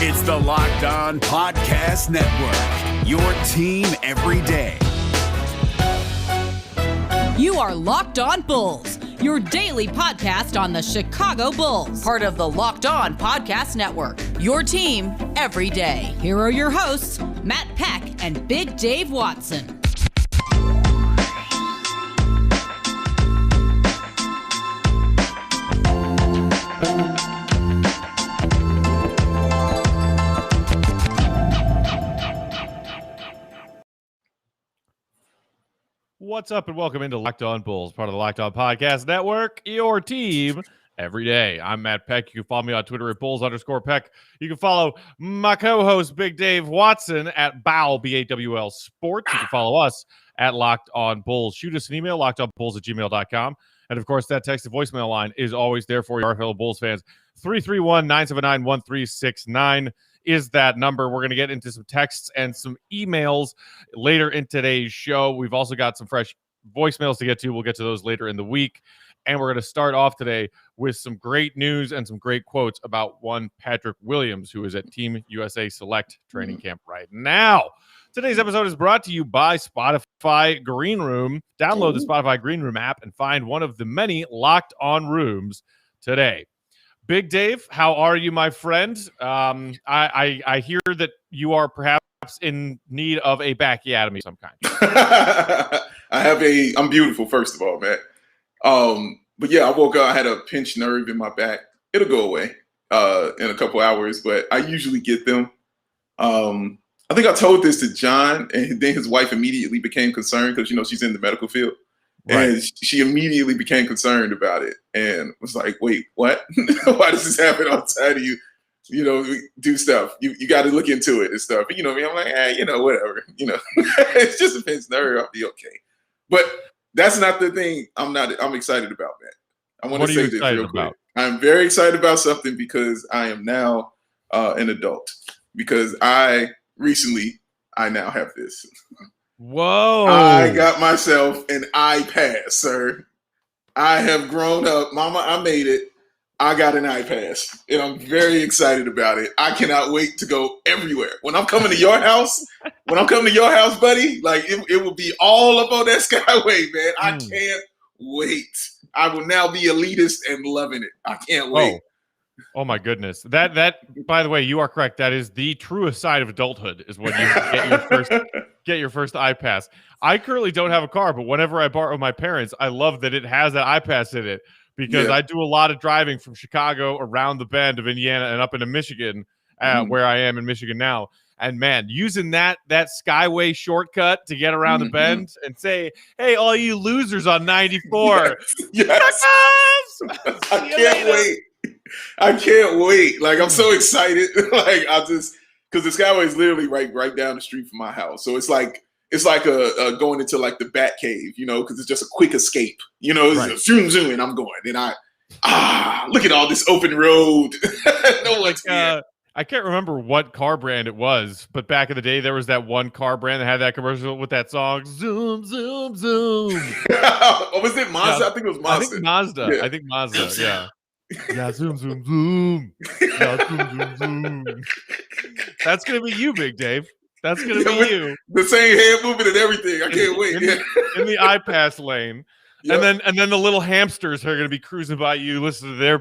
It's the Locked On Podcast Network, your team every day. You are Locked On Bulls, your daily podcast on the Chicago Bulls. Part of the Locked On Podcast Network, your team every day. Here are your hosts, Matt Peck and Big Dave Watson. What's up and welcome into Locked On Bulls, part of the Locked On Podcast Network, your team every day. I'm Matt Peck. You can follow me on Twitter at Bulls_Peck. You can follow my co-host Big Dave Watson at BAWL Sports. You can follow us at Locked On Bulls. Shoot us an email, lockedonbulls@gmail.com. And of course, that text to voicemail line is always there for you, our fellow Bulls fans. 331-979-1369 is that number. We're going to get into some texts and some emails later in today's show. We've also got some fresh voicemails to get to. We'll get to those later in the week. And we're going to start off today with some great news and some great quotes about one Patrick Williams, who is at Team USA Select training camp right now. Today's episode is brought to you by Spotify Greenroom. Download the Spotify Greenroom app and find one of the many Locked On rooms today. Big Dave, how are you, my friend? I hear that you are perhaps in need of a bacchiotomy of some kind. I'm beautiful, first of all, man. But yeah, I woke up, I had a pinched nerve in my back. It'll go away in a couple hours, but I usually get them. I think I told this to John, and then his wife immediately became concerned because, she's in the medical field. Right. And she immediately became concerned about it and was like, wait, what? Why does this happen outside of you? Do stuff. You got to look into it and stuff. And, I'm like, whatever. It's just a pinched nerve. I'll be okay. But that's not the thing I'm excited about, man. I want to say this real quick. I'm very excited about something because I am now an adult. Because I now have this. Whoa. I got myself an iPass, sir. I have grown up. Mama, I made it. I got an iPass, and I'm very excited about it. I cannot wait to go everywhere. When I'm coming to your house, buddy, like it will be all up on that Skyway, man. I can't wait. I will now be elitist and loving it. I can't wait. Oh my goodness. That by the way, you are correct. That is the truest side of adulthood is when you get your first iPass. I currently don't have a car, but whenever I borrow my parents, I love that it has that iPass in it because I do a lot of driving from Chicago around the bend of Indiana and up into Michigan, where I am in Michigan now. And man, using that Skyway shortcut to get around the bend and say, hey, all you losers on 94. Yes. I can't wait. I can't wait. Like, I'm so excited. Like, because the Skyway is literally right down the street from my house. So it's like a going into like the Bat Cave, because it's just a quick escape. It's just zoom, and I'm going. And look at all this open road. No one's here. I can't remember what car brand it was, but back in the day, there was that one car brand that had that commercial with that song, Zoom, Zoom, Zoom. Was it Mazda? Yeah. I think it was Mazda. I think Mazda, yeah. Yeah, zoom, zoom, zoom. Yeah, zoom, zoom, zoom. That's going to be you, Big Dave. That's going to be you. The same hand movement and everything. I can't wait. In the iPass lane. Yep. And then the little hamsters are going to be cruising by you, listening to their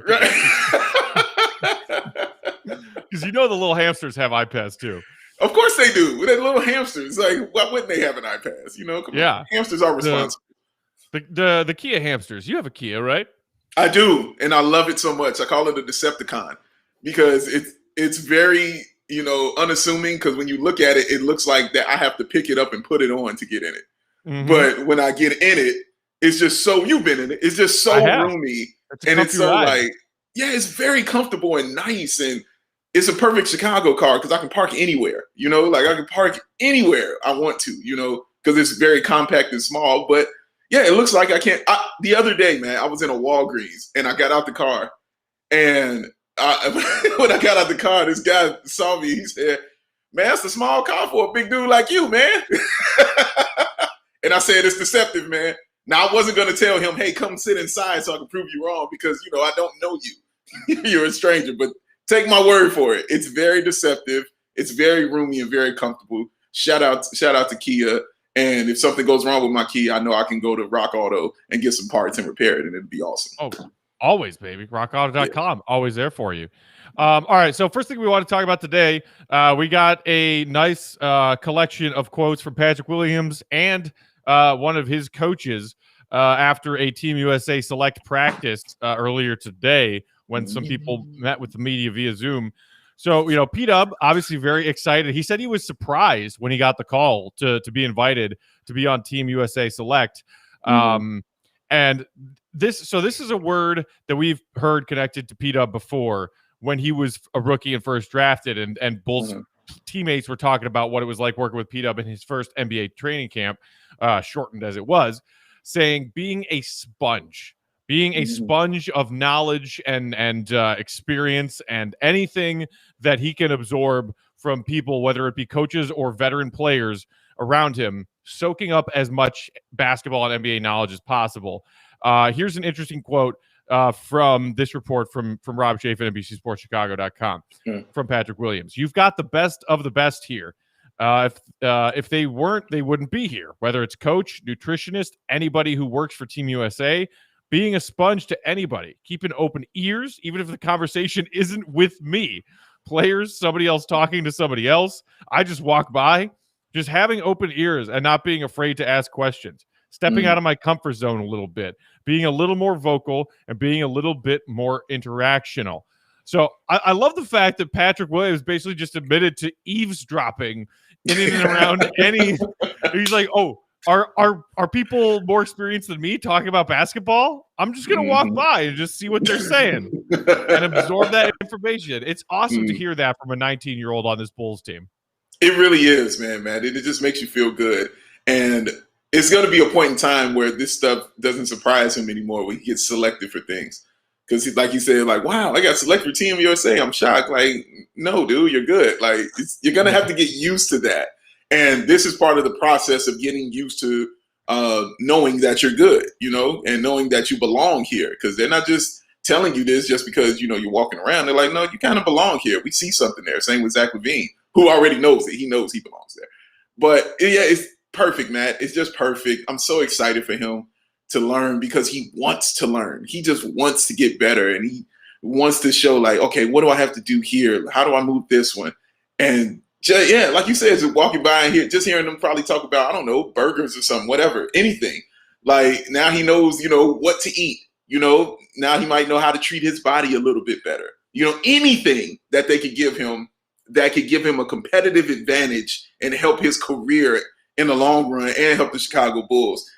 because the little hamsters have iPass too. Of course they do. With that little hamsters, like why wouldn't they have an iPass? Come on. Hamsters are responsible. The Kia hamsters. You have a Kia, right? I do, and I love it so much. I call it a Decepticon because it's very unassuming. Because when you look at it, it looks like that I have to pick it up and put it on to get in it. Mm-hmm. But when I get in it, it's just so you've been in it. It's just so roomy, and it's so ride. It's very comfortable and nice, and it's a perfect Chicago car because I can park anywhere. Like I can park anywhere I want to. Because it's very compact and small, but. Yeah, it looks like I can't. The other day, man, I was in a Walgreens and I got out the car. And when I got out the car, this guy saw me. He said, man, that's a small car for a big dude like you, man. And I said, it's deceptive, man. Now, I wasn't going to tell him, hey, come sit inside so I can prove you wrong because, I don't know you. You're a stranger. But Take my word for it. It's very deceptive. It's very roomy and very comfortable. Shout out to Kia. And if something goes wrong with my Kia, I know I can go to Rock Auto and get some parts and repair it, and it'll be awesome. Oh, always, baby. RockAuto.com. Always there for you. All right. So first thing we want to talk about today, we got a nice collection of quotes from Patrick Williams and one of his coaches after a Team USA select practice earlier today when some people met with the media via Zoom. So, P-Dub, obviously very excited. He said he was surprised when he got the call to be invited to be on Team USA Select. And this is a word that we've heard connected to P-Dub before when he was a rookie and first drafted, and Bulls teammates were talking about what it was like working with P-Dub in his first NBA training camp, shortened as it was, saying being a sponge of knowledge and experience and anything that he can absorb from people, whether it be coaches or veteran players around him, soaking up as much basketball and NBA knowledge as possible. Here's an interesting quote from this report from Rob Chafin at NBCSportsChicago.com from Patrick Williams. You've got the best of the best here. If they weren't, they wouldn't be here. Whether it's coach, nutritionist, anybody who works for Team USA, being a sponge to anybody, keeping open ears, even if the conversation isn't with me. Players, somebody else talking to somebody else. I just walk by, just having open ears and not being afraid to ask questions. Stepping out of my comfort zone a little bit, being a little more vocal, and being a little bit more interactional. So I love the fact that Patrick Williams basically just admitted to eavesdropping in and around any. He's like, oh, are people more experienced than me talking about basketball? I'm just gonna walk by and just see what they're saying and absorb that information. It's awesome to hear that from a 19-year-old on this Bulls team. It really is, man. It just makes you feel good, and it's going to be a point in time where this stuff doesn't surprise him anymore when he gets selected for things. Because, like he said, like, wow, I got selected for Team USA. I'm shocked. Like, no, dude, you're good. Like, you're going to have to get used to that. And this is part of the process of getting used to knowing that you're good, and knowing that you belong here. Because they're not just telling you this just because, you're walking around. They're like, no, you kind of belong here. We see something there. Same with Zach LaVine, who already knows it. He knows he belongs there. But, yeah, it's perfect, Matt. It's just perfect. I'm so excited for him to learn because he wants to learn. He just wants to get better, and he wants to show, like, okay, what do I have to do here? How do I move this one? And like you said, just walking by and hearing them probably talk about, I don't know, burgers or something, whatever, anything. Like, now he knows, what to eat. Now he might know how to treat his body a little bit better. Anything that they could give him that could give him a competitive advantage and help his career in the long run and help the Chicago Bulls.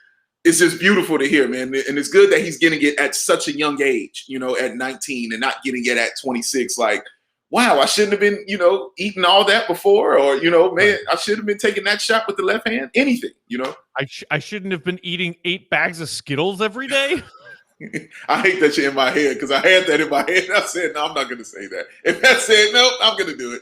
It's just beautiful to hear, man. And it's good that he's getting it at such a young age, at 19 and not getting it at 26. Like, wow, I shouldn't have been, eating all that before, or, man, I should have been taking that shot with the left hand. Anything, I shouldn't have been eating 8 bags of Skittles every day. I hate that shit in my head because I had that in my head. And I said, no, I'm not going to say that. If I said, no, I'm going to do it.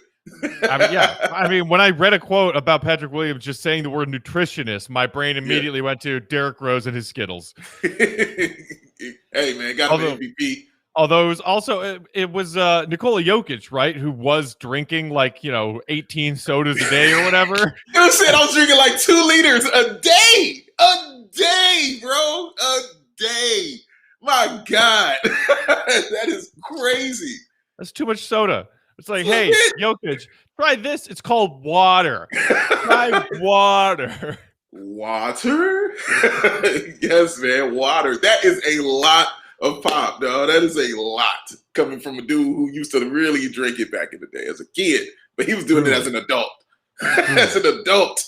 I mean, when I read a quote about Patrick Williams just saying the word nutritionist, my brain immediately went to Derrick Rose and his Skittles. Hey, man, got an MVP. Although it was Nikola Jokic, right, who was drinking 18 sodas a day or whatever. You said I was drinking like 2 liters a day, bro, a day. My God, that is crazy. That's too much soda. It's like, hey, Jokic, try this. It's called water. Try water. Water? Yes, man, water. That is a lot of pop, dog. That is a lot coming from a dude who used to really drink it back in the day as a kid, but he was doing it as an adult. As an adult.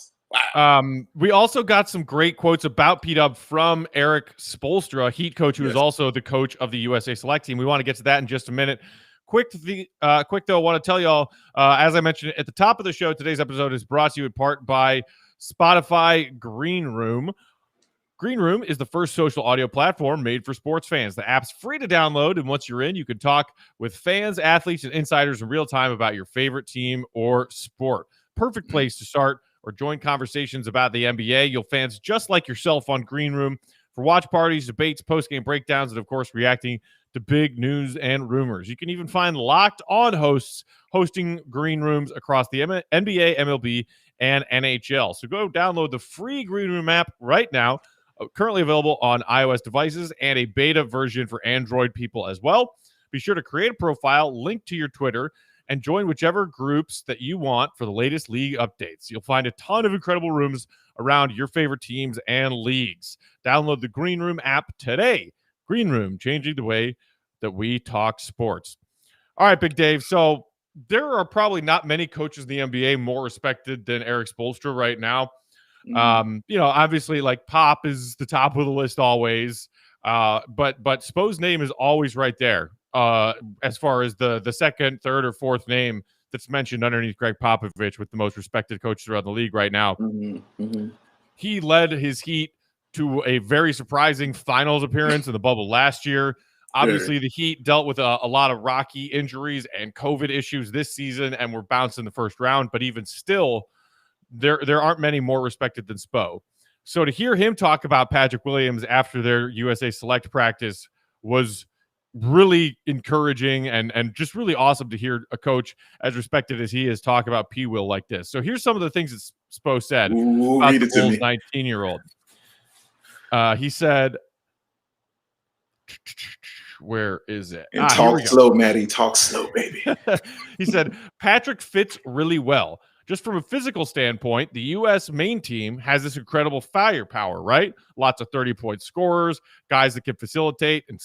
Wow. We also got some great quotes about P-Dub from Eric Spoelstra, Heat coach, who is also the coach of the USA Select team. We want to get to that in just a minute. Quick though, I want to tell y'all, as I mentioned at the top of the show, today's episode is brought to you in part by Spotify Greenroom. Greenroom is the first social audio platform made for sports fans. The app's free to download, and once you're in, you can talk with fans, athletes, and insiders in real time about your favorite team or sport. Perfect place to start or join conversations about the NBA. You'll fans just like yourself on Greenroom for watch parties, debates, post-game breakdowns, and, of course, reacting to big news and rumors. You can even find Locked On hosts hosting green rooms across the NBA, MLB, and NHL. So go download the free Green Room app right now, currently available on iOS devices and a beta version for Android people as well. Be sure to create a profile, link to your Twitter, and join whichever groups that you want for the latest league updates. You'll find a ton of incredible rooms around your favorite teams and leagues. Download the Green Room app today. Green Room, changing the way that we talk sports. All right, Big Dave. So there are probably not many coaches in the NBA more respected than Eric Spoelstra right now. Obviously, like Pop is the top of the list always, but Spo's name is always right there as far as the second, third, or fourth name that's mentioned underneath Greg Popovich with the most respected coaches around the league right now. He led his Heat to a very surprising finals appearance in the bubble last year. Obviously, the Heat dealt with a lot of rocky injuries and COVID issues this season and were bounced in the first round. But even still, there aren't many more respected than Spo. So to hear him talk about Patrick Williams after their USA Select practice was really encouraging and just really awesome to hear a coach as respected as he is talk about P. Will like this. So here's some of the things that Spo said about the Bulls' 19-year-old. He said, where is it? And talk slow, Maddie. Talk slow, baby. He said, Patrick fits really well. Just from a physical standpoint, the U.S. main team has this incredible firepower, right? Lots of 30-point scorers, guys that can facilitate and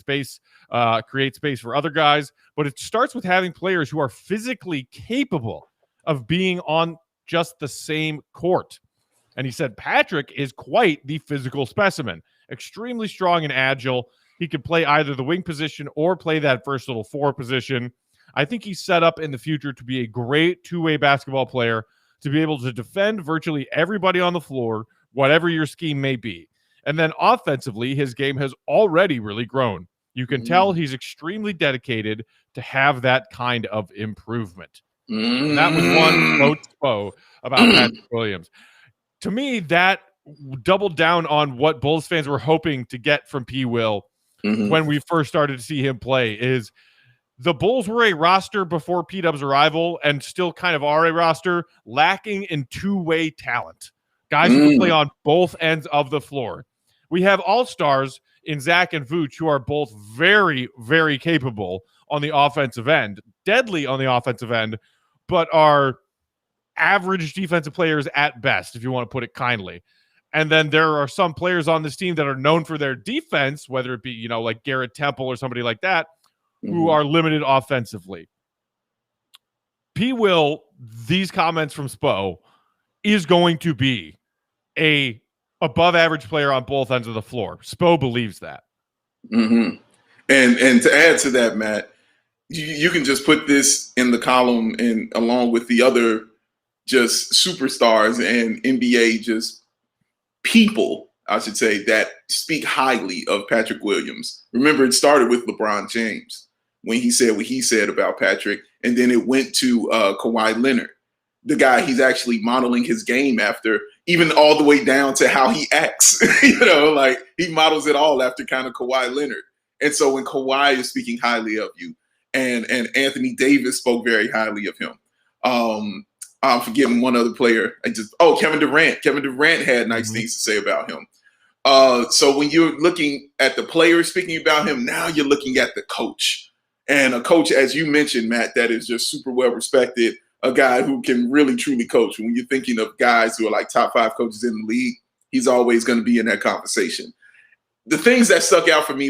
create space for other guys. But it starts with having players who are physically capable of being on just the same court. And he said, Patrick is quite the physical specimen, extremely strong and agile. He can play either the wing position or play that versatile four position. I think he's set up in the future to be a great two-way basketball player, to be able to defend virtually everybody on the floor, whatever your scheme may be. And then offensively, his game has already really grown. You can tell he's extremely dedicated to have that kind of improvement. And that was one quote Spo about Patrick Williams. To me, that doubled down on what Bulls fans were hoping to get from P. Will when we first started to see him play. Is the Bulls were a roster before P-Dub's arrival and still kind of are a roster lacking in two-way talent. Guys who can play on both ends of the floor. We have all-stars in Zach and Vooch who are both very, very capable on the offensive end, deadly on the offensive end, but are average defensive players at best, if you want to put it kindly. And then there are some players on this team that are known for their defense, whether it be, like Garrett Temple or somebody like that, who are limited offensively. P. Will, these comments from Spo, is going to be a above average player on both ends of the floor. Spo believes that. And to add to that, Matt, you can just put this in the column and along with the other just superstars and NBA just people, I should say, that speak highly of Patrick Williams. Remember, it started with LeBron James when he said what he said about Patrick, and then it went to Kawhi Leonard, the guy he's actually modeling his game after, even all the way down to how he acts. Like he models it all after kind of Kawhi Leonard. And so when Kawhi is speaking highly of you, and Anthony Davis spoke very highly of him. I'm forgetting one other player. Kevin Durant. Kevin Durant had nice things to say about him. So when you're looking at the player speaking about him, now you're looking at the coach. And a coach, as you mentioned, Matt, that is just super well respected, a guy who can really, truly coach. When you're thinking of guys who are like top 5 coaches in the league, he's always going to be in that conversation. The things that stuck out for me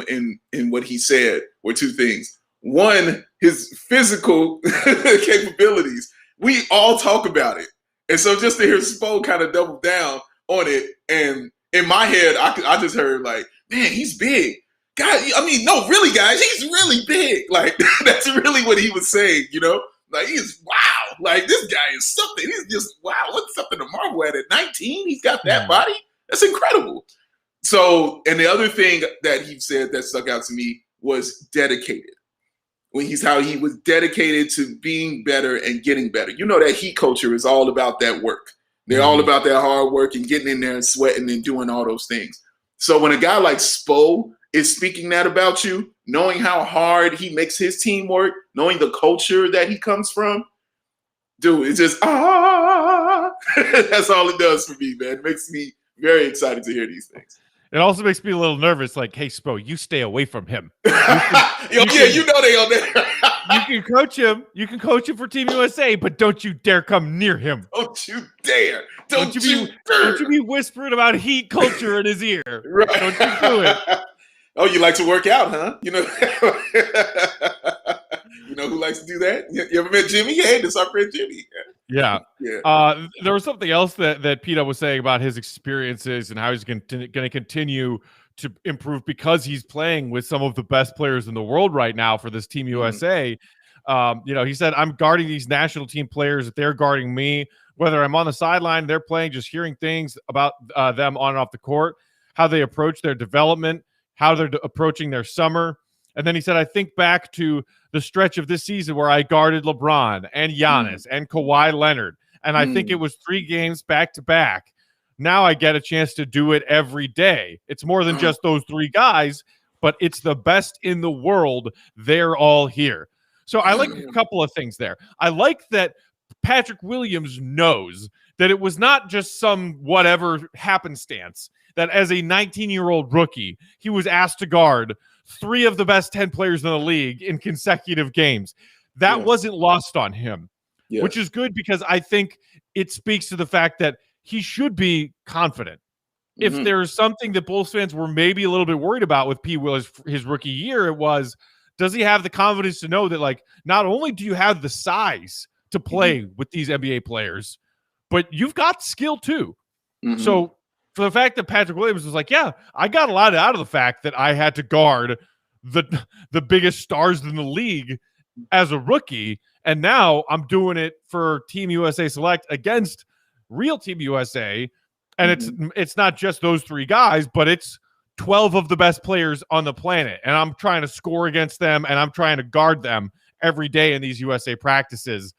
in what he said were 2 things. One, his physical capabilities. We all talk about it. And so just to hear Spo kind of double down on it, and in my head, I just heard like, man, he's big. God, no, really, guys, he's really big. Like, that's really what he was saying, Like, he's, wow, like, this guy is something. He's just, wow, what's something to marvel at 19? He's got that body? That's incredible. So, and the other thing that he said that stuck out to me was dedicated. How he was dedicated to being better and getting better. That Heat culture is all about that work. They're all about that hard work and getting in there and sweating and doing all those things. So when a guy like Spo is speaking that about you, knowing how hard he makes his team work, knowing the culture that he comes from, dude, it's just, that's all it does for me, man. It makes me very excited to hear these things. It also makes me a little nervous. Like, hey, Spo, you stay away from him. You know they on there. You can coach him. You can coach him for Team USA, but don't you dare come near him. Don't you dare. Don't you be whispering about heat culture in his ear. Right. Don't you do it. Oh, you like to work out, huh? You know who likes to do that? You ever met Jimmy? Hey, this is our friend Jimmy. Yeah. There was something else that Pete was saying about his experiences and how he's going to continue to improve because he's playing with some of the best players in the world right now for this Team USA. He said, I'm guarding these national team players. They're guarding me. Whether I'm on the sideline, they're playing, just hearing things about them on and off the court, how they approach their development, how they're approaching their summer. And then he said, I think back to the stretch of this season where I guarded LeBron and Giannis and Kawhi Leonard. And I think it was 3 games back to back. Now I get a chance to do it every day. It's more than just those 3 guys, but it's the best in the world. They're all here. So I like a couple of things there. I like that Patrick Williams knows that it was not just some whatever happenstance, that as a 19-year-old rookie, he was asked to guard 3 of the best 10 players in the league in consecutive games. That wasn't lost on him, which is good because I think it speaks to the fact that he should be confident. If there's something that Bulls fans were maybe a little bit worried about with P. Will his rookie year, it was, does he have the confidence to know that, like, not only do you have the size to play with these NBA players, but you've got skill too. So for the fact that Patrick Williams was like, yeah, I got a lot out of the fact that I had to guard the biggest stars in the league as a rookie, and now I'm doing it for Team USA Select against real Team USA, and it's not just those 3 guys, but it's 12 of the best players on the planet, and I'm trying to score against them, and I'm trying to guard them every day in these USA practices.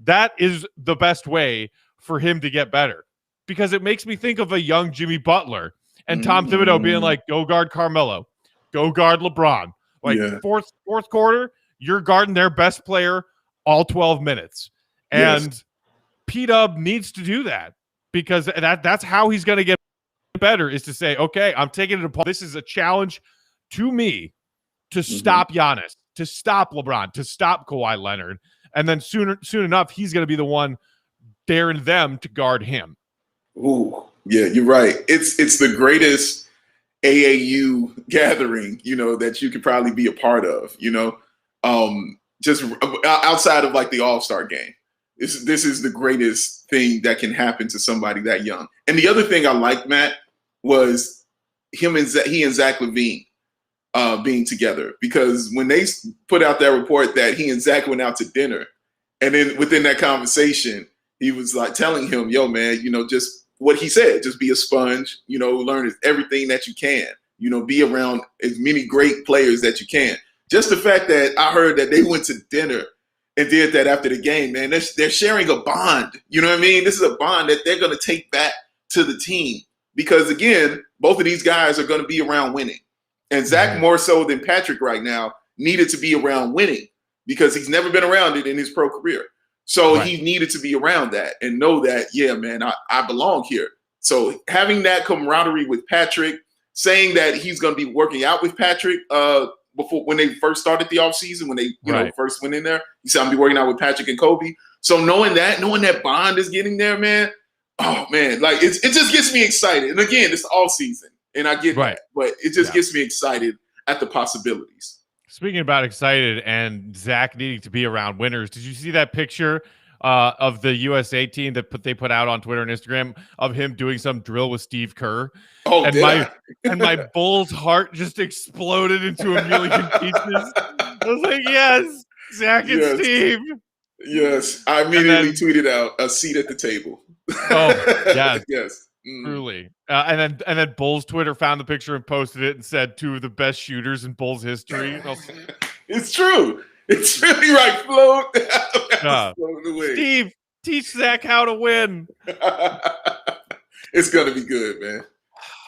That is the best way for him to get better, because it makes me think of a young Jimmy Butler and Tom Thibodeau being like, go guard Carmelo, go guard LeBron. Like fourth quarter, you're guarding their best player all 12 minutes. And P-Dub needs to do that, because that's how he's going to get better, is to say, okay, I'm taking it apart. This is a challenge to me to stop Giannis, to stop LeBron, to stop Kawhi Leonard. And then soon enough, he's going to be the one daring them to guard him. Ooh, yeah, you're right. It's the greatest AAU gathering, that you could probably be a part of, just outside of like the All-Star game. This is the greatest thing that can happen to somebody that young. And the other thing I liked, Matt, was he and Zach LaVine being together, because when they put out that report that he and Zach went out to dinner, and then within that conversation, he was like telling him, yo, man, just what he said, just be a sponge, learn everything that you can, be around as many great players that you can. Just the fact that I heard that they went to dinner and did that after the game, man, they're sharing a bond. You know what I mean? This is a bond that they're going to take back to the team, because, again, both of these guys are going to be around winning. And Zach, more so than Patrick right now, needed to be around winning, because he's never been around it in his pro career. So he needed to be around that and know that, yeah, man, I belong here. So having that camaraderie with Patrick, saying that he's going to be working out with Patrick before, when they first started the offseason, when they first went in there, he said, I'm going to be working out with Patrick and Kobe. So knowing that bond is getting there, man, oh, man, like it just gets me excited. And again, it's all season, and I get that, but it just gets me excited at the possibilities. Speaking about excited and Zach needing to be around winners, did you see that picture of the USA team that they put out on Twitter and Instagram of him doing some drill with Steve Kerr? Oh, and my Bulls heart just exploded into a million pieces. I was like, yes, Zach and Steve. Yes, I immediately tweeted out a seat at the table. Oh, yes. Yes. Truly. And then Bulls Twitter found the picture and posted it and said 2 of the best shooters in Bulls history. It's true. It's really right, Float. Steve, teach Zach how to win. It's going to be good, man.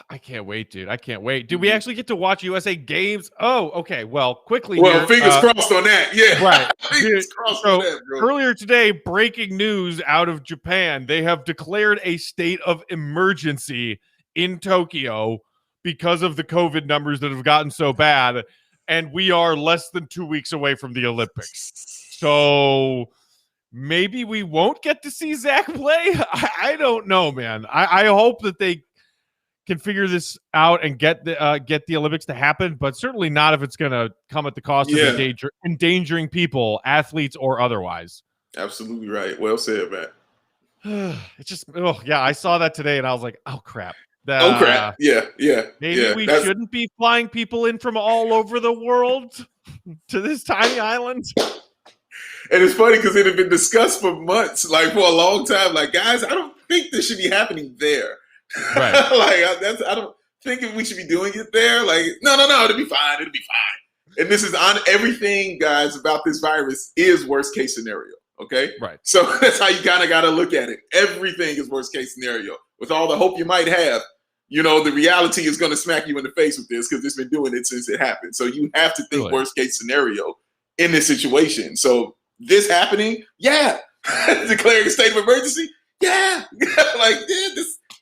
I can't wait, dude. I can't wait. Do we actually get to watch USA games? Oh, okay. Well, quickly Well, here. fingers crossed on that. Yeah. Right. Fingers crossed So on that, bro. earlier today, breaking news out of Japan. They have declared a state of emergency in Tokyo because of the COVID numbers that have gotten so bad. And we are less than 2 weeks away from the Olympics. So maybe we won't get to see Zach play. I don't know, man. I hope that they can figure this out and get the Olympics to happen, but certainly not if it's going to come at the cost of endangering people, athletes or otherwise. Absolutely right. Well said, man. It's just, I saw that today and I was like, oh crap. Yeah. Maybe we shouldn't be flying people in from all over the world to this tiny island. And it's funny because it had been discussed for months, like for a long time. Like, guys, I don't think this should be happening there. Right. I don't think we should be doing it there. Like, no, it'll be fine. It'll be fine. And this is on everything, guys, about this virus is worst case scenario. Okay. Right. So that's how you kind of got to look at it. Everything is worst case scenario. With all the hope you might have, the reality is going to smack you in the face with this because it's been doing it since it happened. So you have to think worst case scenario in this situation. So this happening, declaring a state of emergency,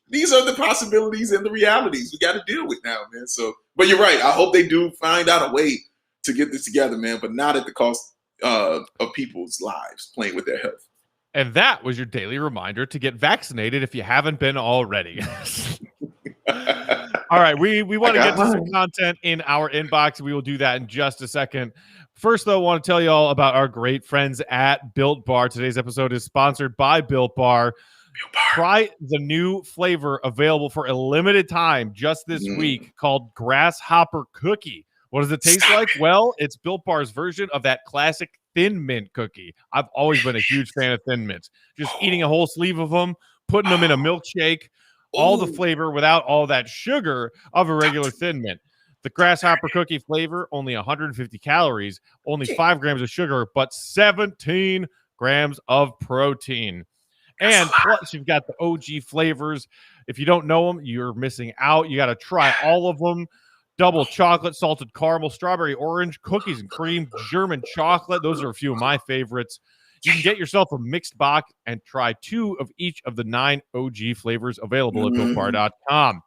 these are the possibilities and the realities we got to deal with now, man. So, but you're right. I hope they do find out a way to get this together, man, but not at the cost of people's lives, playing with their health. And that was your daily reminder to get vaccinated if you haven't been already. All right, we want to get to some content in our inbox. We will do that in just a second. First, though, I want to tell you all about our great friends at Built Bar. Today's episode is sponsored by Built Bar. Try the new flavor available for a limited time just this week called Grasshopper Cookie. What does it taste like? Well, it's Built Bar's version of that classic Thin Mint cookie. I've always been a huge fan of Thin Mints. Just eating a whole sleeve of them, putting them in a milkshake, all the flavor without all that sugar of a regular Thin Mint. The Grasshopper Cookie flavor, only 150 calories, only 5 grams of sugar, but 17 grams of protein. And plus, you've got the OG flavors. If you don't know them, you're missing out. You got to try all of them. Double chocolate, salted caramel, strawberry, orange, cookies and cream, German chocolate. Those are a few of my favorites. You can get yourself a mixed box and try 2 of each of the 9 OG flavors available at BuiltBar.com.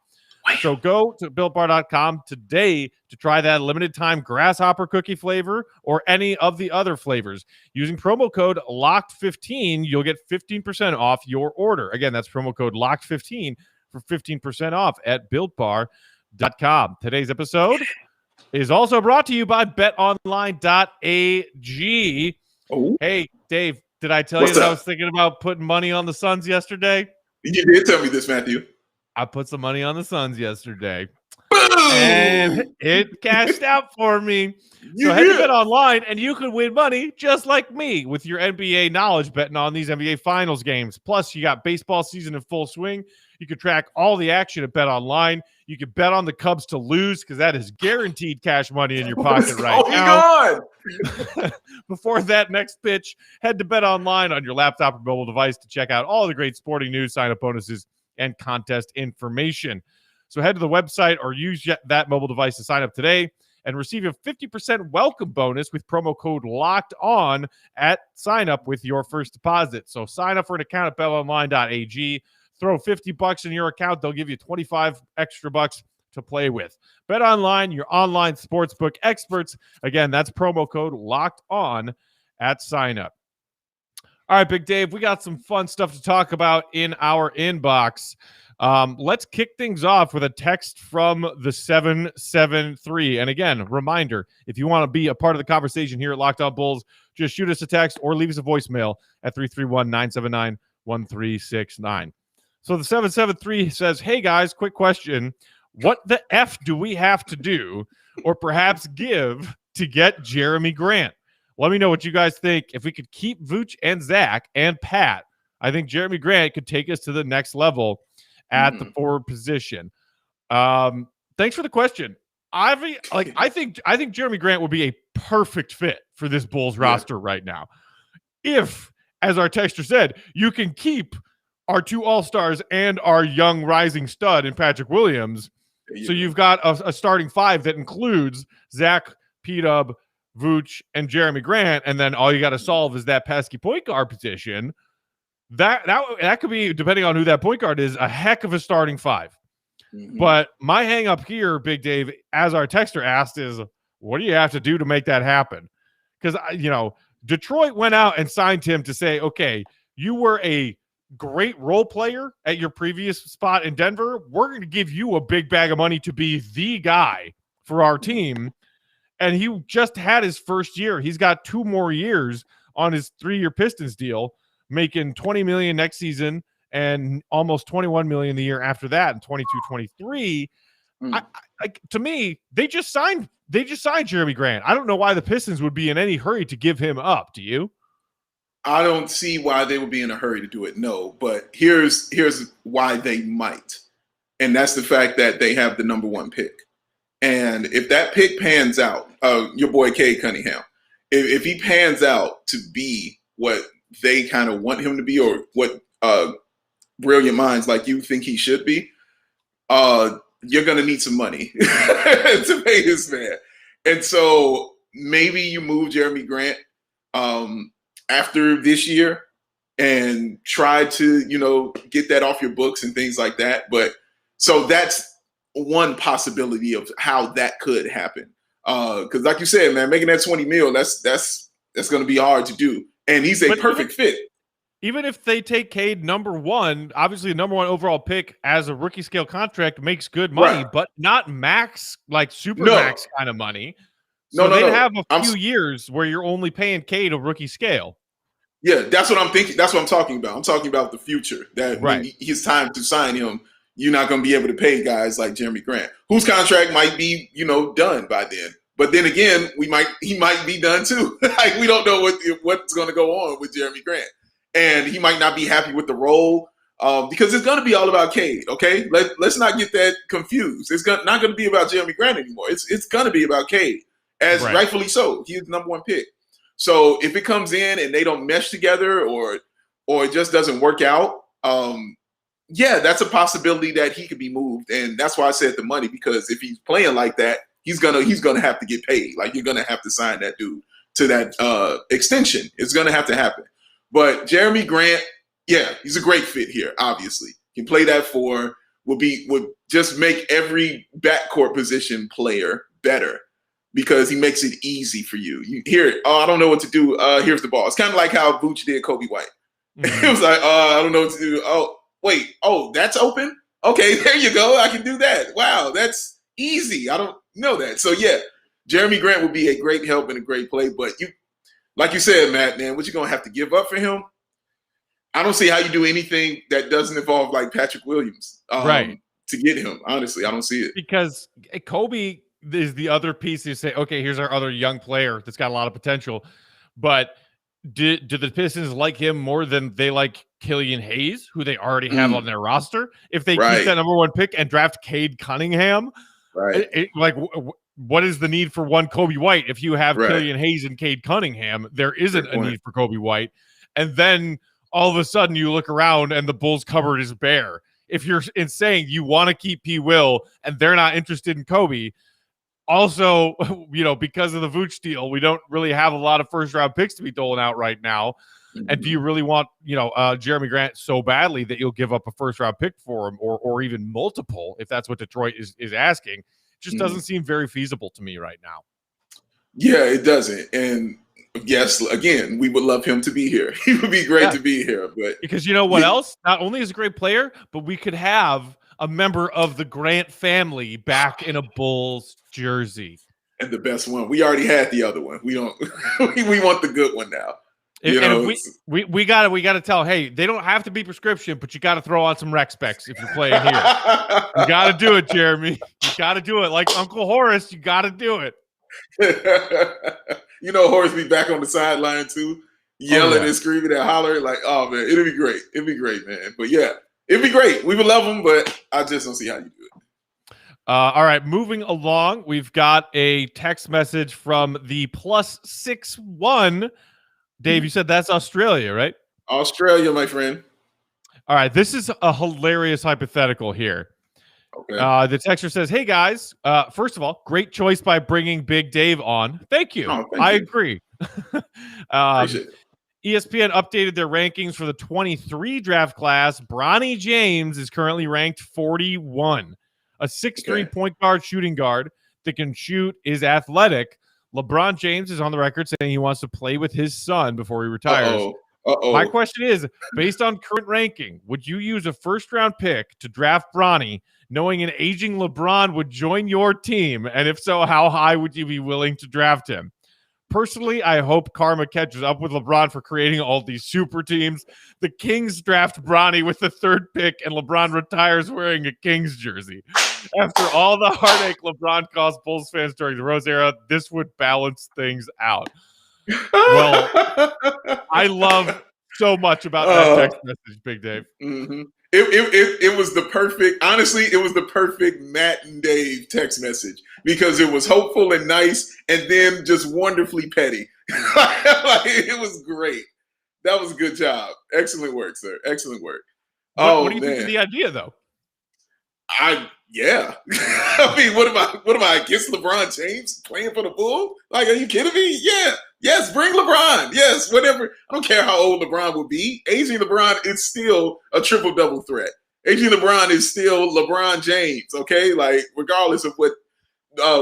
So go to BuiltBar.com today to try that limited time Grasshopper Cookie flavor or any of the other flavors. Using promo code LOCKED15, you'll get 15% off your order. Again, that's promo code LOCKED15 for 15% off at BuiltBar.com. Today's episode is also brought to you by BetOnline.ag. Oh. Hey, Dave, did I tell you that I was thinking about putting money on the Suns yesterday? You did tell me this, Matthew. I put some money on the Suns yesterday. Boom! And it cashed out for me. So head to Bet Online, and you can win money just like me with your NBA knowledge betting on these NBA Finals games. Plus, you got baseball season in full swing. You can track all the action at Bet Online. You can bet on the Cubs to lose because that is guaranteed cash money in your pocket right now. Before that next pitch, head to Bet Online on your laptop or mobile device to check out all the great sporting news, sign-up bonuses, and contest information. So head to the website or use that mobile device to sign up today and receive a 50% welcome bonus with promo code LOCKED ON at sign up with your first deposit. So sign up for an account at betonline.ag. Throw $50 in your account. They'll give you 25 extra bucks to play with. Bet Online, your online sportsbook experts. Again, that's promo code LOCKED ON at sign up. All right, Big Dave, we got some fun stuff to talk about in our inbox. Let's kick things off with a text from the 773. And again, reminder, if you want to be a part of the conversation here at Locked On Bulls, just shoot us a text or leave us a voicemail at 331-979-1369. So the 773 says, hey guys, quick question. What the F do we have to do or perhaps give to get Jeremy Grant? Let me know what you guys think. If we could keep Vooch and Zach and Pat, I think Jeremy Grant could take us to the next level at the forward position. Thanks for the question. I think Jeremy Grant would be a perfect fit for this Bulls roster right now. If, as our texter said, you can keep our 2 All-Stars and our young rising stud in Patrick Williams, So you've got a starting five that includes Zach, P-Dub, Vooch, and Jeremy Grant, and then all you got to solve is that pesky point guard position. That could be, depending on who that point guard is, a heck of a starting five. Mm-hmm. But my hang up here, Big Dave, as our texter asked, is what do you have to do to make that happen? Because, Detroit went out and signed him to say, okay, you were a great role player at your previous spot in Denver. We're going to give you a big bag of money to be the guy for our team. And he just had his first year. He's got 2 more years on his 3-year Pistons deal, making $20 million next season and almost $21 million the year after that in 22-23. To me, they just signed Jeremy Grant. I don't know why the Pistons would be in any hurry to give him up. Do you? I don't see why they would be in a hurry to do it. No, but here's why they might. And that's the fact that they have the number 1 pick. And if that pick pans out, your boy Cade Cunningham, if he pans out to be what they kind of want him to be, or what brilliant minds like you think he should be, you're going to need some money to pay this man. And so maybe you move Jeremy Grant after this year and try to, get that off your books and things like that. But so that's one possibility of how that could happen. Because like you said, man, making that $20 million, that's going to be hard to do. And he's a perfect fit. Even if they take Cade number 1, obviously the number 1 overall pick as a rookie scale contract makes good money, but not max, like super max kind of money. So they'd have a few years where you're only paying Cade a rookie scale. Yeah, that's what I'm thinking. That's what I'm talking about. I'm talking about the future. That when it's time to sign him, you're not going to be able to pay guys like Jeremy Grant, whose contract might be, done by then. But then again, he might be done too. Like, we don't know what's going to go on with Jeremy Grant. And he might not be happy with the role because it's going to be all about Cade, okay? Let's not get that confused. It's not going to be about Jeremy Grant anymore. It's going to be about Cade, as rightfully so. He's the number 1 pick. So if it comes in and they don't mesh together or it just doesn't work out, that's a possibility that he could be moved. And that's why I said the money, because if he's playing like that, he's gonna have to get paid. Like, you're gonna have to sign that dude to that extension. It's gonna have to happen. But Jeremy Grant, he's a great fit here. Obviously, can play that 4. Would just make every backcourt position player better because he makes it easy for you. You hear it. Oh, I don't know what to do. Here's the ball. It's kind of like how Vooch did Kobe White. Mm-hmm. It was like, I don't know what to do. Oh, wait. Oh, that's open. Okay, there you go. I can do that. Wow, that's easy. I don't know that. So Jeremy Grant would be a great help and a great play, but like you said, Matt, man, what you gonna have to give up for him? I don't see how you do anything that doesn't involve like Patrick Williams, to get him. Honestly, I don't see it, because Kobe is the other piece. You say, okay, here's our other young player that's got a lot of potential, but do the Pistons like him more than they like Killian Hayes, who they already have on their roster? If they keep that number 1 pick and draft Cade Cunningham, what is the need for one Kobe White if you have Killian Hayes and Cade Cunningham? There isn't a need for Kobe White. And then all of a sudden you look around and the Bulls cupboard is bare. If you're saying you want to keep P. Will and they're not interested in Kobe, also, because of the Vooch deal, we don't really have a lot of first-round picks to be doling out right now. Mm-hmm. And do you really want, Jeremy Grant so badly that you'll give up a first-round pick for him, or even multiple, if that's what Detroit is asking? Just doesn't seem very feasible to me right now. Yeah, it doesn't. And yes, again, we would love him to be here. He would be great to be here. But because you know what else? Not only is a great player, but we could have a member of the Grant family back in a Bulls jersey. And the best one. We already had the other one. We don't. we want the good one now. We got to tell, hey, they don't have to be prescription, but you got to throw on some rec specs if you're playing here. You got to do it, Jeremy. You got to do it. Like Uncle Horace, you got to do it. Horace be back on the sideline too, yelling and screaming and hollering like, oh man, it'll be great. It'd be great, man. But it'd be great. We would love him, but I just don't see how you do it. All right, moving along, we've got a text message from the +61. Dave, you said that's Australia, right? Australia, my friend. All right, this is a hilarious hypothetical here. Okay. The texter says, "Hey guys, first of all, great choice by bringing Big Dave on. Thank you. Oh, thank I you. agree." Appreciate it. ESPN updated their rankings for the 23 draft class. Bronny James is currently ranked 41, a 6'3" point guard shooting guard that can shoot, is athletic. LeBron James is on the record saying he wants to play with his son before he retires. My question is, based on current ranking, would you use a first-round pick to draft Bronny, knowing an aging LeBron would join your team? And if so, how high would you be willing to draft him? Personally, I hope karma catches up with LeBron for creating all these super teams. The Kings draft Bronny with the 3rd pick, and LeBron retires wearing a Kings jersey. After all the heartache LeBron caused Bulls fans during the Rose era, this would balance things out. Well, I love so much about that text message, Big Dave. Mm-hmm. It was the perfect, honestly, it was the perfect Matt and Dave text message because it was hopeful and nice and then just wonderfully petty. Like, it was great. That was a good job. Excellent work, sir. Excellent work. What do you think of the idea, though? Yeah. I mean, what am I against LeBron James playing for the Bulls? Like, are you kidding me? Yeah. Yes, bring LeBron. Yes, whatever. I don't care how old LeBron will be. Aging LeBron is still a triple-double threat. Aging LeBron is still LeBron James, okay? Like, regardless of what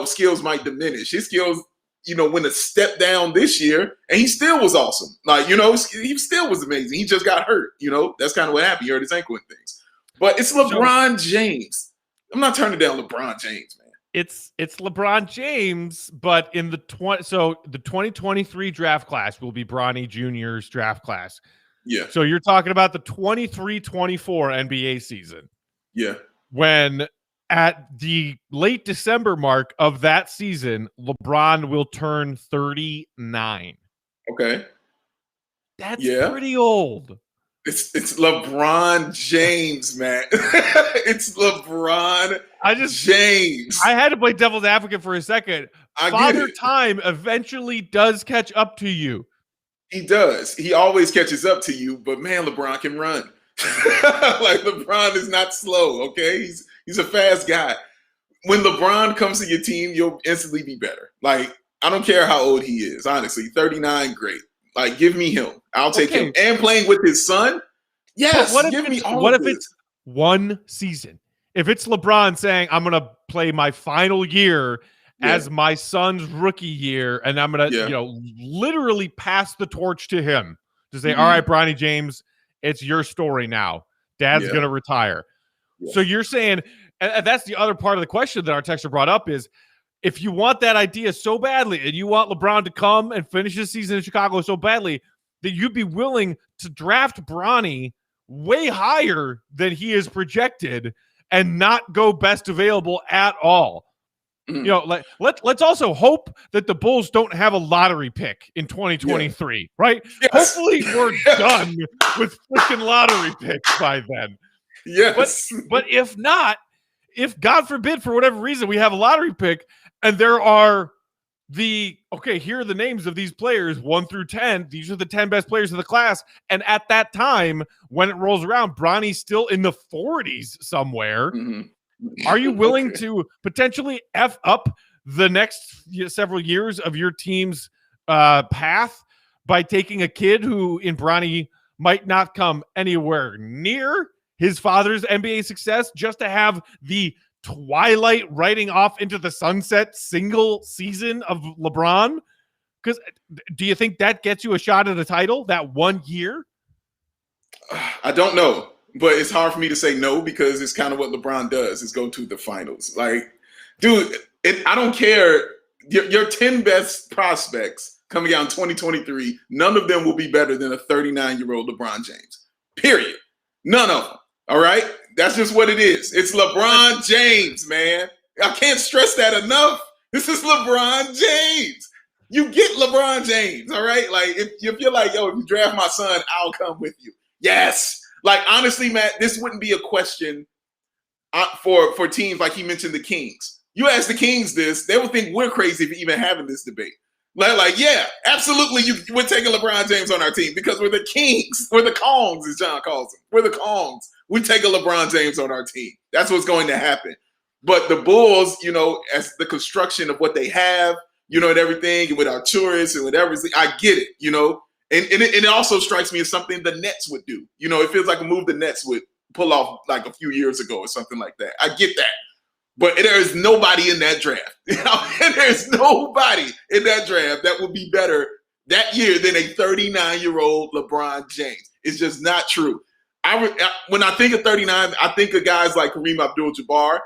skills might diminish. His skills, went a step down this year, and he still was awesome. Like, he still was amazing. He just got hurt, That's kind of what happened. He hurt his ankle and things. But it's LeBron James. I'm not turning down LeBron James, man. It's LeBron James, but in the 2023 draft class will be Bronny Jr.'s draft class. Yeah. So you're talking about the 23-24 NBA season. Yeah. When at the late December mark of that season, LeBron will turn 39. Okay. That's pretty old. It's LeBron James, man. It's LeBron James. I had to play devil's advocate for a second. Father Time eventually does catch up to you. He does. He always catches up to you, but man, LeBron can run. Like, LeBron is not slow, okay? He's a fast guy. When LeBron comes to your team, you'll instantly be better. Like, I don't care how old he is, honestly. 39, great. Like, give me him. I'll take him. And playing with his son? Yes. What if it's one season? If it's LeBron saying, I'm going to play my final year as my son's rookie year, and I'm going to, literally pass the torch to him to say, all right, Bronny James, it's your story now. Dad's going to retire. Yeah. So you're saying, and that's the other part of the question that our texter brought up is, if you want that idea so badly and you want LeBron to come and finish his season in Chicago so badly that you'd be willing to draft Bronny way higher than he is projected and not go best available at all. Let's also hope that the Bulls don't have a lottery pick in 2023, right? Yes. Hopefully we're done with freaking lottery picks by then. Yes. But if not, if God forbid, for whatever reason, we have a lottery pick and there are here are the names of these players 1 through 10. These are the 10 best players in the class. And at that time, when it rolls around, Bronny's still in the 40s somewhere. Mm-hmm. Are you willing to potentially F up the next several years of your team's path by taking a kid who in Bronny might not come anywhere near his father's NBA success just to have the twilight riding off into the sunset single season of LeBron? Because do you think that gets you a shot at a title that 1 year? I don't know, but it's hard for me to say no because it's kind of what LeBron does is go to the finals. Like, dude, I don't care. Your 10 best prospects coming out in 2023, none of them will be better than a 39-year-old LeBron James. Period. None of them. All right? That's just what it is. It's LeBron James, man. I can't stress that enough. This is LeBron James. You get LeBron James, all right? Like, if you're like, yo, if you draft my son, I'll come with you. Yes. Like, honestly, Matt, this wouldn't be a question for teams like he mentioned the Kings. You ask the Kings this, they would think we're crazy for even having this debate. Like, yeah, absolutely, we're taking LeBron James on our team because we're the Kings. We're the Kongs, as John calls them. We're the Kongs. We take a LeBron James on our team. That's what's going to happen. But the Bulls, as the construction of what they have, and everything, and with our tourists and with everything, I get it, And it also strikes me as something the Nets would do. It feels like a move the Nets would pull off like a few years ago or something like that. I get that. But there is nobody in that draft. There's nobody in that draft that would be better that year than a 39-year-old LeBron James. It's just not true. When I think of 39, I think of guys like Kareem Abdul-Jabbar,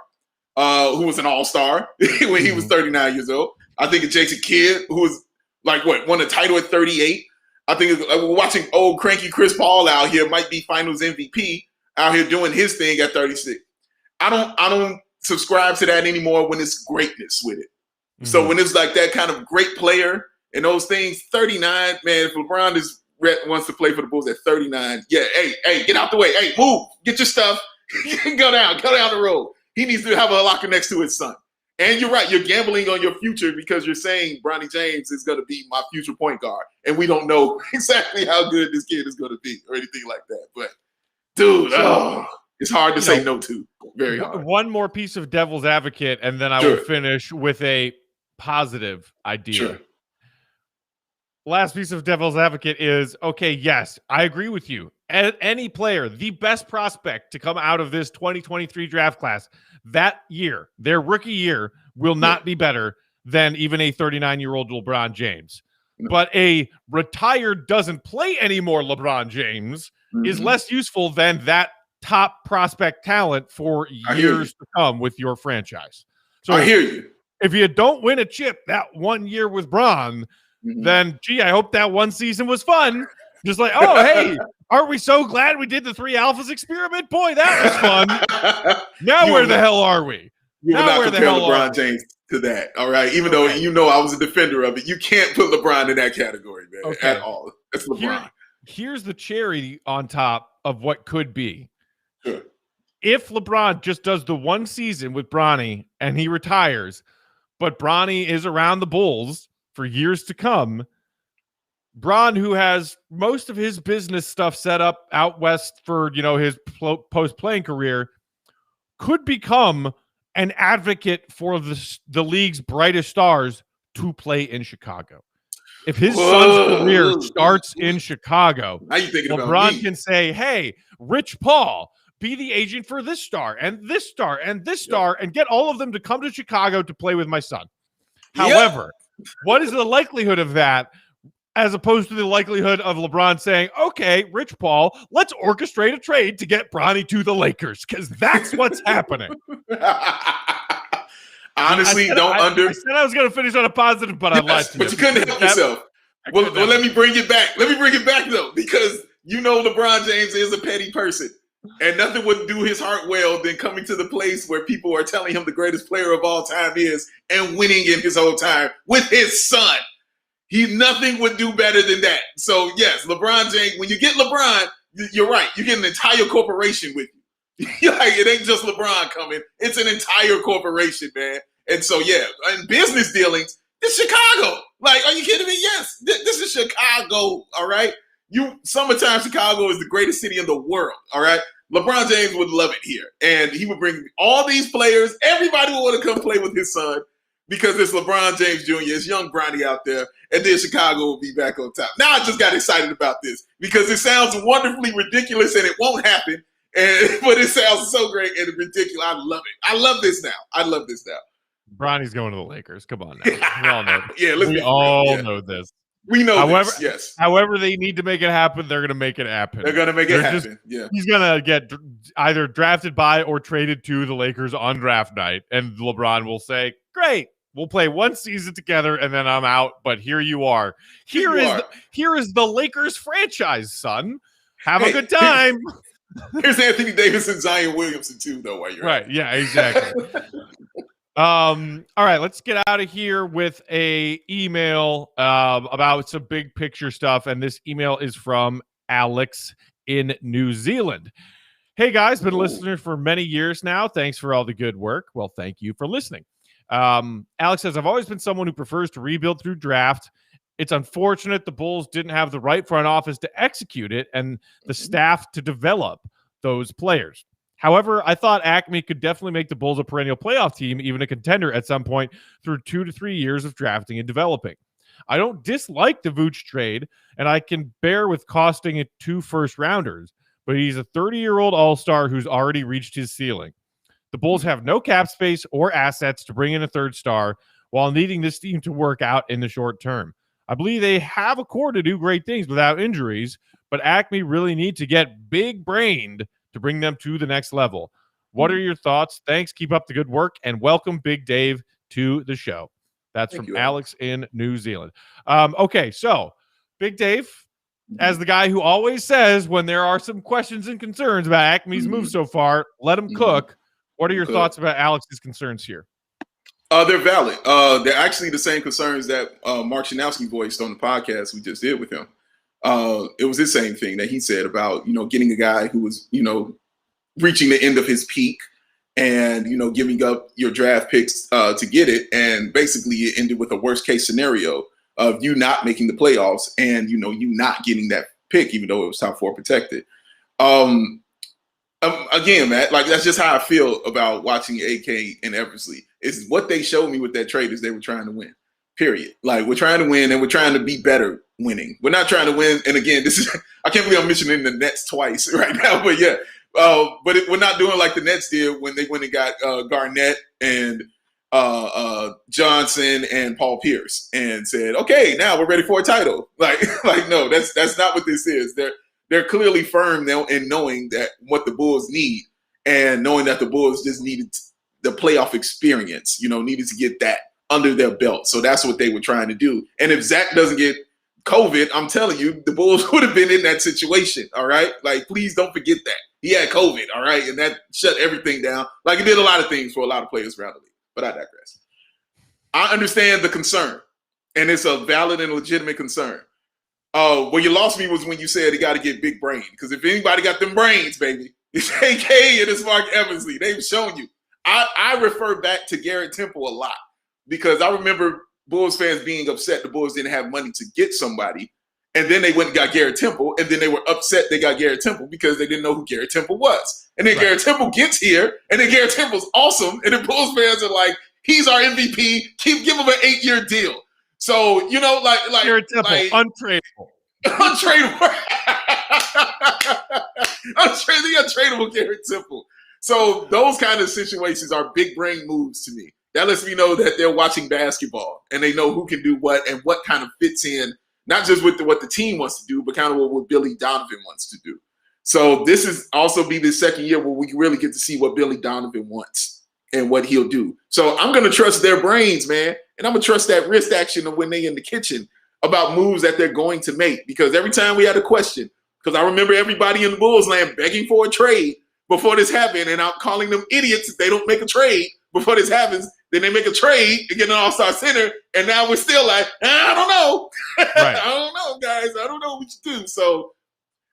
who was an all-star when he was 39 years old. I think of Jason Kidd, who was won a title at 38. I think we're watching old cranky Chris Paul out here, might be Finals MVP out here doing his thing at 36. I don't subscribe to that anymore when it's greatness with it. Mm-hmm. So when it's like that kind of great player and those things, 39, man, if LeBron wants to play for the Bulls at 39, yeah, hey, get out the way. Hey, move, get your stuff, go down the road. He needs to have a locker next to his son. And you're right, you're gambling on your future because you're saying Bronny James is going to be my future point guard. And we don't know exactly how good this kid is going to be or anything like that. But, dude, it's hard to say no to. Very hard. One more piece of devil's advocate, and then I will finish with a positive idea. Sure. Last piece of devil's advocate is, okay, yes, I agree with you. Any player, the best prospect to come out of this 2023 draft class, that year, their rookie year, will not be better than even a 39-year-old LeBron James. No. But a retired, doesn't play anymore LeBron James is less useful than that top prospect talent for years to come with your franchise. So I hear you. If you don't win a chip that 1 year with Bron, then, I hope that one season was fun. Just like, oh, hey, aren't we so glad we did the 3 Alphas experiment? Boy, that was fun. Now where the hell are we? You will not compare LeBron James to that, all right? Even though I was a defender of it, you can't put LeBron in that category, man, at all. That's LeBron. Here's the cherry on top of what could be. Sure. If LeBron just does the one season with Bronny and he retires, but Bronny is around the Bulls for years to come, Bron, who has most of his business stuff set up out west for, his post-playing career, could become an advocate for the league's brightest stars to play in Chicago. If his son's career starts in Chicago, LeBron can say, hey, Rich Paul, be the agent for this star and this star and this star and get all of them to come to Chicago to play with my son. However, what is the likelihood of that as opposed to the likelihood of LeBron saying, okay, Rich Paul, let's orchestrate a trade to get Bronny to the Lakers, because that's what's happening. Honestly, I said I was going to finish on a positive, but I lied to you. But you couldn't help yourself. Well, let me bring it back. Though, because LeBron James is a petty person. And nothing would do his heart well than coming to the place where people are telling him the greatest player of all time is and winning in his whole time with his son. Nothing would do better than that. So, yes, LeBron James, when you get LeBron, you're right. You get an entire corporation with you. It ain't just LeBron coming. It's an entire corporation, man. And so, yeah, in business dealings, it's Chicago. Are you kidding me? Yes, this is Chicago, all right? Summertime Chicago is the greatest city in the world, all right? LeBron James would love it here. And he would bring all these players. Everybody would want to come play with his son because it's LeBron James Jr., it's young Bronny out there, and then Chicago will be back on top. Now I just got excited about this because it sounds wonderfully ridiculous and it won't happen, but it sounds so great and ridiculous. I love it. I love this now. Bronny's going to the Lakers. Come on now. We all know. We all know this. We know this, yes. However they need to make it happen, they're going to make it happen. They're going to make it happen, He's going to get either drafted by or traded to the Lakers on draft night, and LeBron will say, great, we'll play one season together, and then I'm out, but here you are. Here is the Lakers franchise, son. Have a good time. Here's Anthony Davis and Zion Williamson, too, though, while you're right. Yeah, exactly. All right, let's get out of here with a email about some big picture stuff. And this email is from Alex in New Zealand. Hey guys, been a listener for many years now. Thanks for all the good work. Well, thank you for listening. Alex says, I've always been someone who prefers to rebuild through draft. It's unfortunate the Bulls didn't have the right front office to execute it and the staff to develop. those players. However, I thought Acme could definitely make the Bulls a perennial playoff team, even a contender at some point through 2 to 3 years of drafting and developing. I don't dislike the Vooch trade, and I can bear with costing it 2 first-rounders, but he's a 30-year-old all-star who's already reached his ceiling. The Bulls have no cap space or assets to bring in a third star while needing this team to work out in the short term. I believe they have a core to do great things without injuries, but Acme really need to get big-brained to bring them to the next level. What are your thoughts? Thanks. Keep up the good work, and welcome Big Dave to the show. That's from Alex in New Zealand. Okay, so Big Dave, as the guy who always says when there are some questions and concerns about Acme's move so far, let him cook. What are your thoughts about Alex's concerns here? They're valid. They're actually the same concerns that Mark Shanowski voiced on the podcast we just did with him. It was the same thing that he said about, getting a guy who was, reaching the end of his peak and, giving up your draft picks to get it. And basically it ended with a worst case scenario of you not making the playoffs and, you not getting that pick, even though it was top 4 protected. Again, Matt, that's just how I feel about watching AK and Eversley. It's what they showed me with that trade is they were trying to win, period. We're trying to win and we're trying to be better winning. We're not trying to win. And again, I can't believe I'm mentioning the Nets twice right now, but yeah. We're not doing like the Nets did when they went and got Garnett and Johnson and Paul Pierce and said, okay, now we're ready for a title. No, that's not what this is. They're clearly firm now in knowing that what the Bulls need and knowing that the Bulls just needed the playoff experience, needed to get that under their belt. So that's what they were trying to do. And if Zach doesn't get COVID, I'm telling you, the Bulls would have been in that situation. All right. Please don't forget that. He had COVID. All right. And that shut everything down. It did a lot of things for a lot of players around the league. But I digress. I understand the concern. And it's a valid and legitimate concern. Where you lost me was when you said he got to get big brain. Because if anybody got them brains, baby, it's AK and it's Mark Eversley. They've shown you. I refer back to Garrett Temple a lot because I remember Bulls fans being upset the Bulls didn't have money to get somebody. And then they went and got Garrett Temple. And then they were upset they got Garrett Temple because they didn't know who Garrett Temple was. And then Garrett Temple gets here. And then Garrett Temple's awesome. And the Bulls fans are like, he's our MVP. Give him an 8-year deal. So, Garrett Temple, untradeable. Untradeable. Untradeable Garrett Temple. So those kind of situations are big brain moves to me. That lets me know that they're watching basketball and they know who can do what and what kind of fits in, not just with what the team wants to do, but kind of what Billy Donovan wants to do. So this is also be the second year where we really get to see what Billy Donovan wants and what he'll do. So I'm going to trust their brains, man. And I'm going to trust that wrist action of when they in the kitchen about moves that they're going to make. Because every time we had a question, because I remember everybody in the Bulls land begging for a trade before this happened, and I'm calling them idiots if they don't make a trade before this happens. Then they make a trade to get an all-star center, and now we're still like, I don't know. Right. I don't know, guys. I don't know what you do. So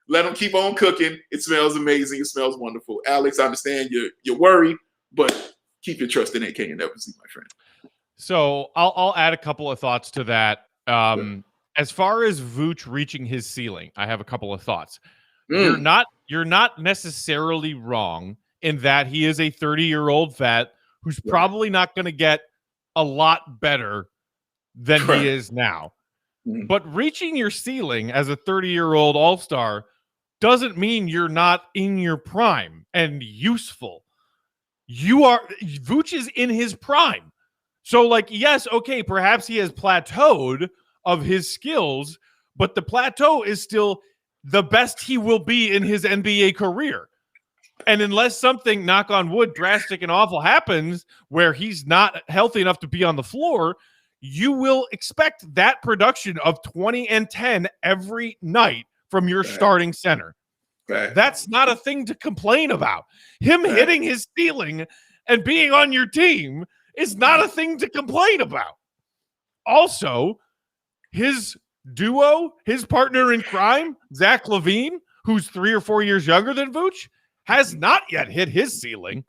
let them keep on cooking. It smells amazing. It smells wonderful. Alex, I understand you're worried, but keep your trust in AK and Eversley, my friend. So I'll add a couple of thoughts to that. As far as Vooch reaching his ceiling, I have a couple of thoughts. You're not necessarily wrong in that he is a 30-year-old vet who's probably not going to get a lot better than he is now. But reaching your ceiling as a 30-year-old all-star doesn't mean you're not in your prime and useful. Vooch is in his prime. So, yes, okay, perhaps he has plateaued of his skills, but the plateau is still the best he will be in his NBA career. And unless something, knock on wood, drastic and awful happens where he's not healthy enough to be on the floor, you will expect that production of 20 and 10 every night from your starting center. That's not a thing to complain about. Him hitting his ceiling and being on your team is not a thing to complain about. Also, his duo, his partner in crime, Zach LaVine, who's 3 or 4 years younger than Vooch, has not yet hit his ceiling.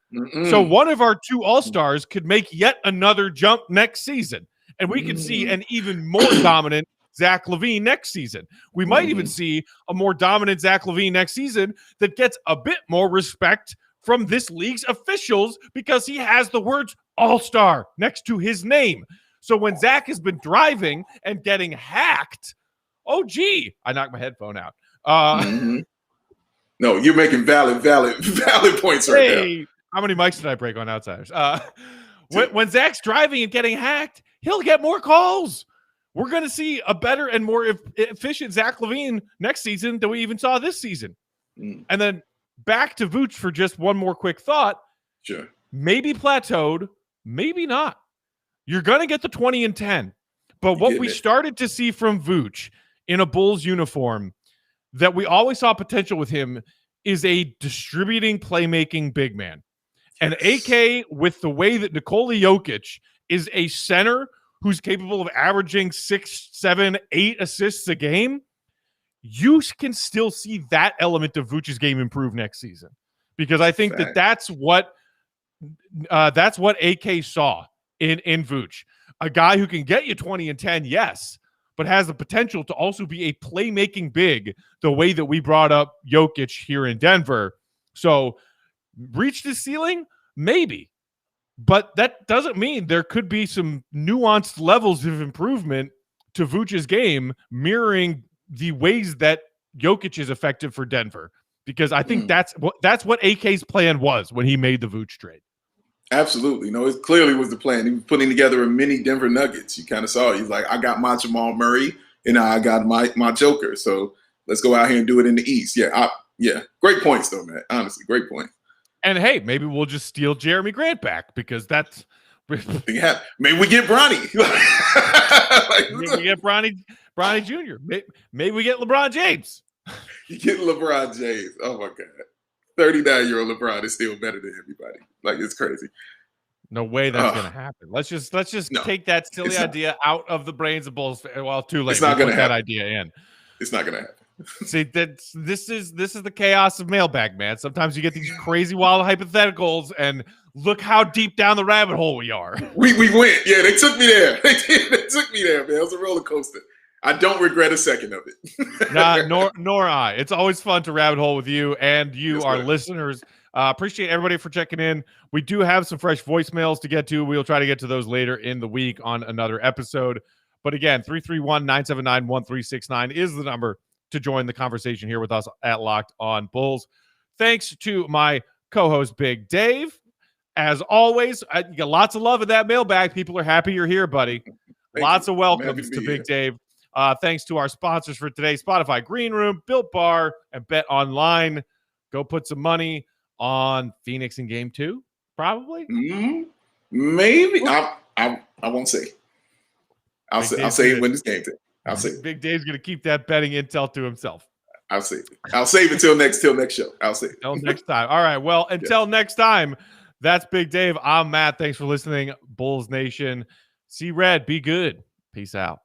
So one of our 2 all-stars could make yet another jump next season. And we could see an even more dominant Zach LaVine next season. We might even see a more dominant Zach LaVine next season that gets a bit more respect from this league's officials because he has the words all-star next to his name. So when Zach has been driving and getting hacked, oh, gee, I knocked my headphone out. No, you're making valid points right now. How many mics did I break on Outsiders? When Zach's driving and getting hacked, he'll get more calls. We're going to see a better and more efficient Zach LaVine next season than we even saw this season. And then back to Vooch for just one more quick thought. Sure. Maybe plateaued, maybe not. You're going to get the 20 and 10. But what we started to see from Vooch in a Bulls uniform that we always saw potential with him is a distributing, playmaking big man. And AK, with the way that Nikola Jokic is a center who's capable of averaging 6, 7, 8 assists a game, you can still see that element of Vooch's game improve next season. Because I think that's what AK saw in Vooch. A guy who can get you 20 and 10, yes, but has the potential to also be a playmaking big the way that we brought up Jokic here in Denver. So reach the ceiling? Maybe. But that doesn't mean there could be some nuanced levels of improvement to Vooch's game mirroring the ways that Jokic is effective for Denver. Because I think that's what AK's plan was when he made the Vooch trade. Absolutely. No, it clearly was the plan. He was putting together a mini Denver Nuggets. You kind of saw it. He's like, I got my Jamal Murray and now I got my Joker. So let's go out here and do it in the East. Yeah. Great points though, man. Honestly, great point. And hey, maybe we'll just steal Jeremy Grant back because that's maybe we get Bronny. Maybe we get Bronny Jr. Maybe we get LeBron James. You get LeBron James. Oh my God. 39-year-old LeBron is still better than everybody. Like, it's crazy. No way that's going to happen. Let's just take that silly idea out of the brains of Bulls. Well, too late. It's not going to happen. That idea in. It's not going to happen. See, this is the chaos of mailbag, man. Sometimes you get these crazy wild hypotheticals, and look how deep down the rabbit hole we are. We went. Yeah, they took me there. They took me there, man. It was a roller coaster. I don't regret a second of it. nor I. It's always fun to rabbit hole with you and you, our listeners. Appreciate everybody for checking in. We do have some fresh voicemails to get to. We'll try to get to those later in the week on another episode. But again, 331-979-1369 is the number to join the conversation here with us at Locked On Bulls. Thanks to my co-host, Big Dave. As always, you got lots of love in that mailbag. People are happy you're here, buddy. Lots of welcomes to Big Dave. Thanks to our sponsors for today, Spotify, Greenroom, Built Bar, and BetOnline. Go put some money on Phoenix in Game 2, probably. Maybe. I won't say. I'll say it when this game. I'll say it. Big Dave's going to keep that betting intel to himself. I'll save it. I'll save it till next show. I'll save it. Until next time. All right. Well, until next time, that's Big Dave. I'm Matt. Thanks for listening, Bulls Nation. See red. Be good. Peace out.